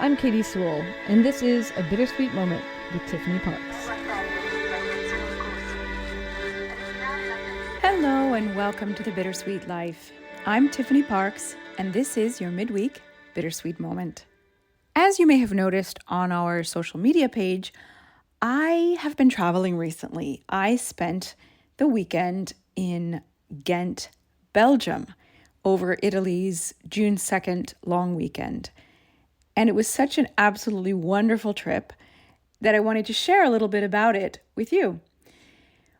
I'm Katie Sewell, and this is A Bittersweet Moment with Tiffany Parks. Hello and welcome to the Bittersweet Life. I'm Tiffany Parks, and this is your midweek Bittersweet Moment. As you may have noticed on our social media page, I have been traveling recently. I spent the weekend in Ghent, Belgium, over Italy's June 2nd long weekend. And it was such an absolutely wonderful trip that I wanted to share a little bit about it with you.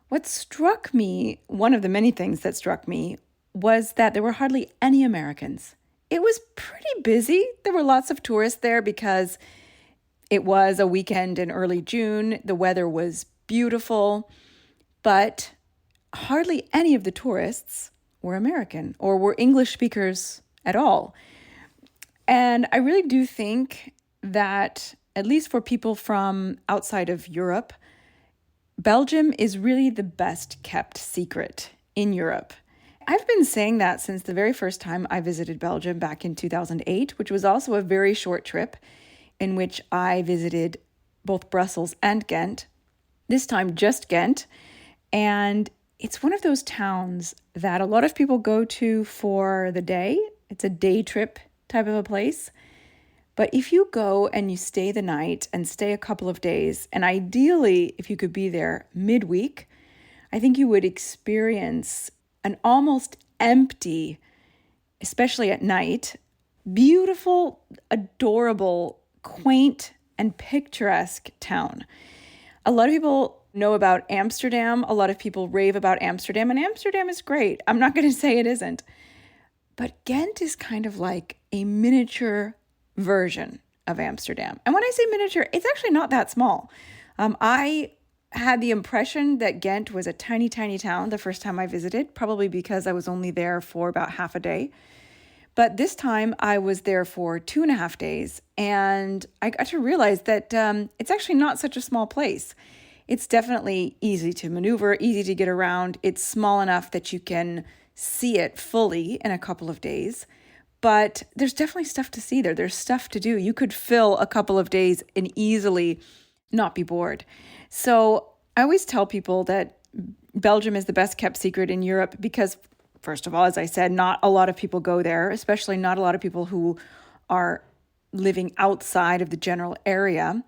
What struck me, one of the many things that struck me, was that there were hardly any Americans. It was pretty busy. There were lots of tourists there because it was a weekend in early June. The weather was beautiful, but hardly any of the tourists were American or were English speakers at all. And I really do think that, at least for people from outside of Europe, Belgium is really the best kept secret in Europe. I've been saying that since the very first time I visited Belgium back in 2008, which was also a very short trip in which I visited both Brussels and Ghent, this time just Ghent. And it's one of those towns that a lot of people go to for the day. It's a day trip type of a place. But if you go and you stay the night and stay a couple of days, and ideally, if you could be there midweek, I think you would experience an almost empty, especially at night, beautiful, adorable, quaint, and picturesque town. A lot of people know about Amsterdam. A lot of people rave about Amsterdam, and Amsterdam is great. I'm not going to say it isn't. But Ghent is kind of like a miniature version of Amsterdam. And when I say miniature, it's actually not that small. I had the impression that Ghent was a tiny, tiny town the first time I visited, probably because I was only there for about half a day. But this time I was there for 2.5 days, and I got to realize that it's actually not such a small place. It's definitely easy to maneuver, easy to get around. It's small enough that you can see it fully in a couple of days. But there's definitely stuff to see there. There's stuff to do. You could fill a couple of days and easily not be bored. So I always tell people that Belgium is the best kept secret in Europe because, first of all, as I said, not a lot of people go there, especially not a lot of people who are living outside of the general area.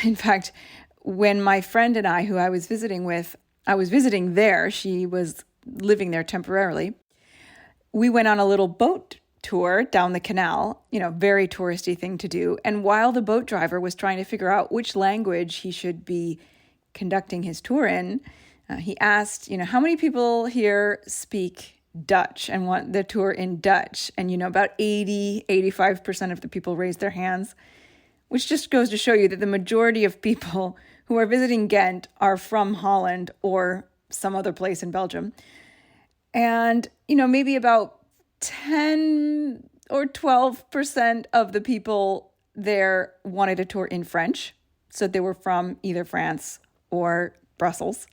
In fact, when my friend and I, who I was visiting with, I was visiting there, she was living there temporarily, we went on a little boat tour down the canal, very touristy thing to do. And while the boat driver was trying to figure out which language he should be conducting his tour in, he asked, how many people here speak Dutch and want the tour in Dutch? And, about 85% of the people raised their hands, which just goes to show you that the majority of people who are visiting Ghent are from Holland or some other place in Belgium. And, maybe about 10 or 12% of the people there wanted a tour in French. So they were from either France or Brussels.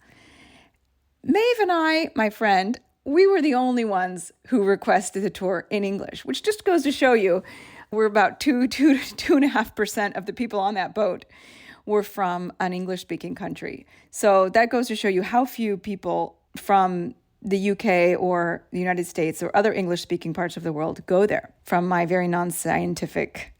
Maeve and I, my friend, we were the only ones who requested a tour in English, which just goes to show you we're about 2.5% of the people on that boat were from an English-speaking country. So that goes to show you how few people from the UK or the United States or other English-speaking parts of the world go there, from my very non-scientific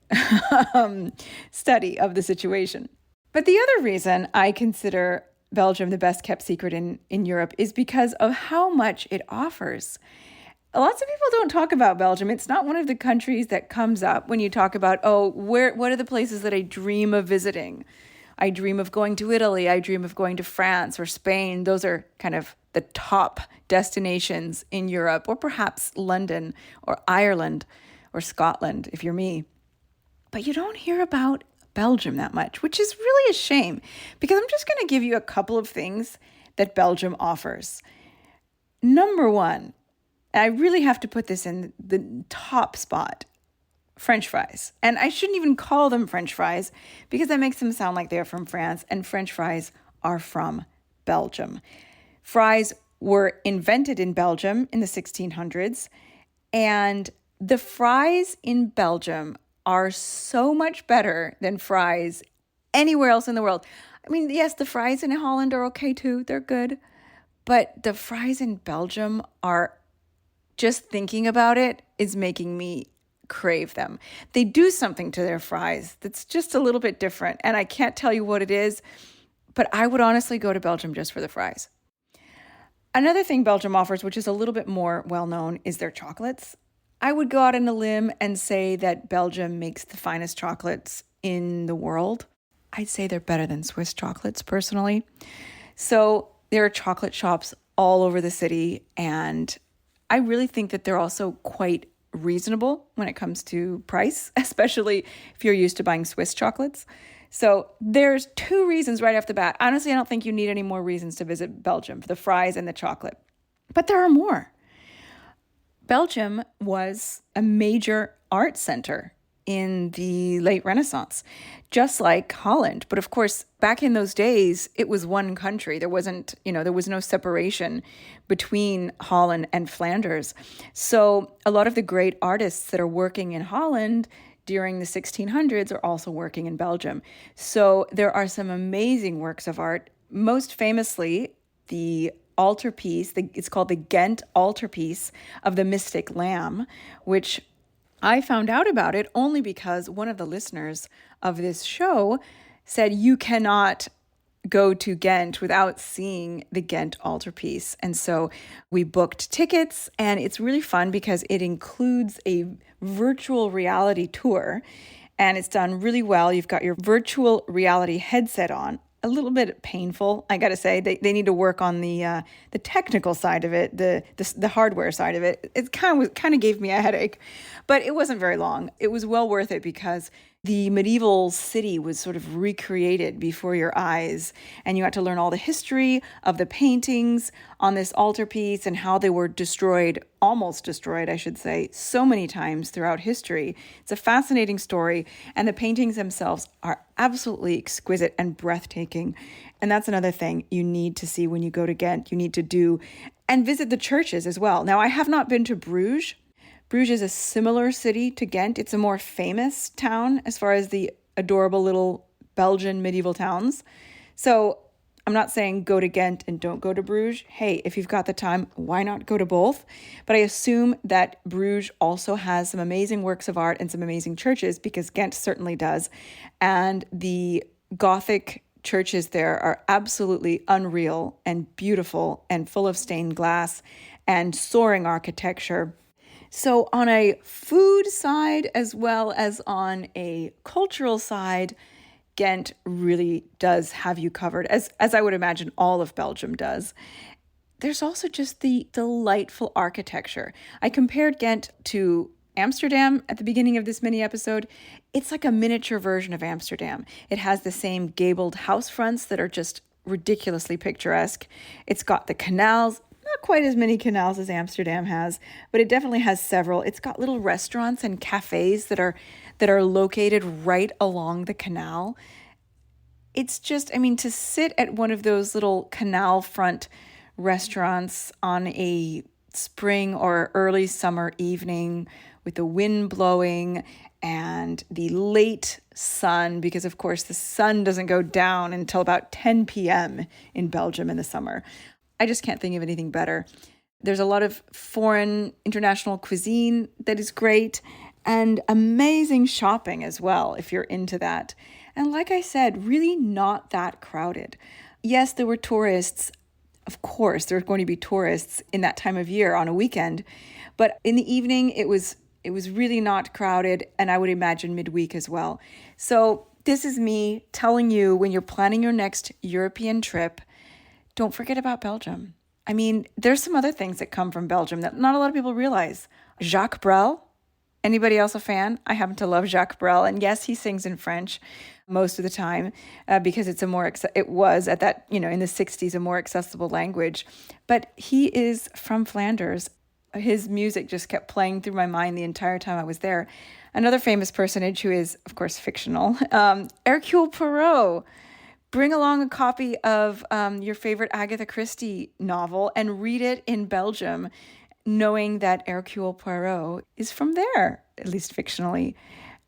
study of the situation. But the other reason I consider Belgium the best kept secret in Europe is because of how much it offers. Lots of people don't talk about Belgium. It's not one of the countries that comes up when you talk about, what are the places that I dream of visiting? I dream of going to Italy. I dream of going to France or Spain. Those are kind of the top destinations in Europe, or perhaps London or Ireland or Scotland, if you're me. But you don't hear about Belgium that much, which is really a shame, because I'm just going to give you a couple of things that Belgium offers. Number one, and I really have to put this in the top spot, French fries. And I shouldn't even call them French fries because that makes them sound like they're from France, and French fries are from Belgium. Fries were invented in Belgium in the 1600s, and the fries in Belgium are so much better than fries anywhere else in the world. I mean, yes, the fries in Holland are okay too. They're good. But the fries in Belgium are, just thinking about it is making me crave them. They do something to their fries that's just a little bit different. And I can't tell you what it is, but I would honestly go to Belgium just for the fries. Another thing Belgium offers, which is a little bit more well-known, is their chocolates. I would go out on a limb and say that Belgium makes the finest chocolates in the world. I'd say they're better than Swiss chocolates, personally. So there are chocolate shops all over the city, and I really think that they're also quite reasonable when it comes to price, especially if you're used to buying Swiss chocolates. So there's 2 reasons right off the bat. Honestly, I don't think you need any more reasons to visit Belgium for the fries and the chocolate. But there are more. Belgium was a major art center in the late Renaissance, just like Holland. But of course, back in those days, it was one country. There wasn't, there was no separation between Holland and Flanders. So a lot of the great artists that are working in Holland during the 1600s are also working in Belgium. So there are some amazing works of art, most famously the altarpiece, it's called the Ghent altarpiece of the Mystic Lamb, which I found out about it only because one of the listeners of this show said you cannot go to Ghent without seeing the Ghent altarpiece. And so we booked tickets, and it's really fun because it includes a virtual reality tour, and it's done really well. You've got your virtual reality headset on. A little bit painful, I got to say. They need to work on the technical side of it, the hardware side of it. It kind of gave me a headache, but it wasn't very long. It was well worth it because the medieval city was sort of recreated before your eyes, and you got to learn all the history of the paintings on this altarpiece and how they were destroyed, almost destroyed, I should say, so many times throughout history. It's a fascinating story, and the paintings themselves are absolutely exquisite and breathtaking. And that's another thing you need to see when you go to Ghent. You need to do and visit the churches as well. Now, I have not been to Bruges. Bruges is a similar city to Ghent. It's a more famous town as far as the adorable little Belgian medieval towns. So I'm not saying go to Ghent and don't go to Bruges. Hey, if you've got the time, why not go to both? But I assume that Bruges also has some amazing works of art and some amazing churches, because Ghent certainly does. And the Gothic churches there are absolutely unreal and beautiful and full of stained glass and soaring architecture. So on a food side as well as on a cultural side, Ghent really does have you covered, as I would imagine all of Belgium does. There's also just the delightful architecture. I compared Ghent to Amsterdam at the beginning of this mini episode. It's like a miniature version of Amsterdam. It has the same gabled house fronts that are just ridiculously picturesque. It's got the canals. Not quite as many canals as Amsterdam has, but it definitely has several. It's got little restaurants and cafes that are located right along the canal. It's just, to sit at one of those little canal front restaurants on a spring or early summer evening with the wind blowing and the late sun, because of course the sun doesn't go down until about 10 p.m. in Belgium in the summer. I just can't think of anything better. There's a lot of foreign international cuisine that is great, and amazing shopping as well, if you're into that. And like I said, really not that crowded. Yes, there were tourists. Of course, there are going to be tourists in that time of year on a weekend. But in the evening, it was really not crowded, and I would imagine midweek as well. So this is me telling you, when you're planning your next European trip, don't forget about Belgium. There's some other things that come from Belgium that not a lot of people realize. Jacques Brel. Anybody else a fan? I happen to love Jacques Brel. And yes, he sings in French most of the time because it was at that, in the 60s, a more accessible language. But he is from Flanders. His music just kept playing through my mind the entire time I was there. Another famous personage who is, of course, fictional, Hercule Poirot. Bring along a copy of your favorite Agatha Christie novel and read it in Belgium, knowing that Hercule Poirot is from there, at least fictionally.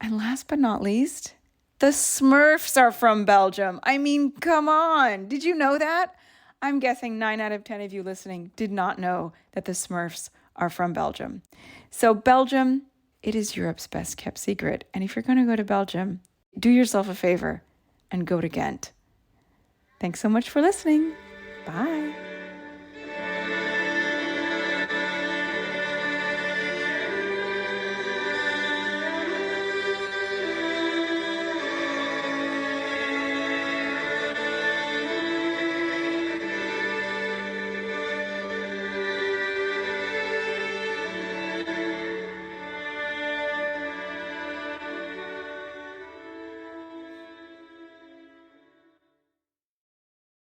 And last but not least, the Smurfs are from Belgium. I mean, come on. Did you know that? I'm guessing 9 out of 10 of you listening did not know that the Smurfs are from Belgium. So Belgium, it is Europe's best kept secret. And if you're going to go to Belgium, do yourself a favor and go to Ghent. Thanks so much for listening. Bye.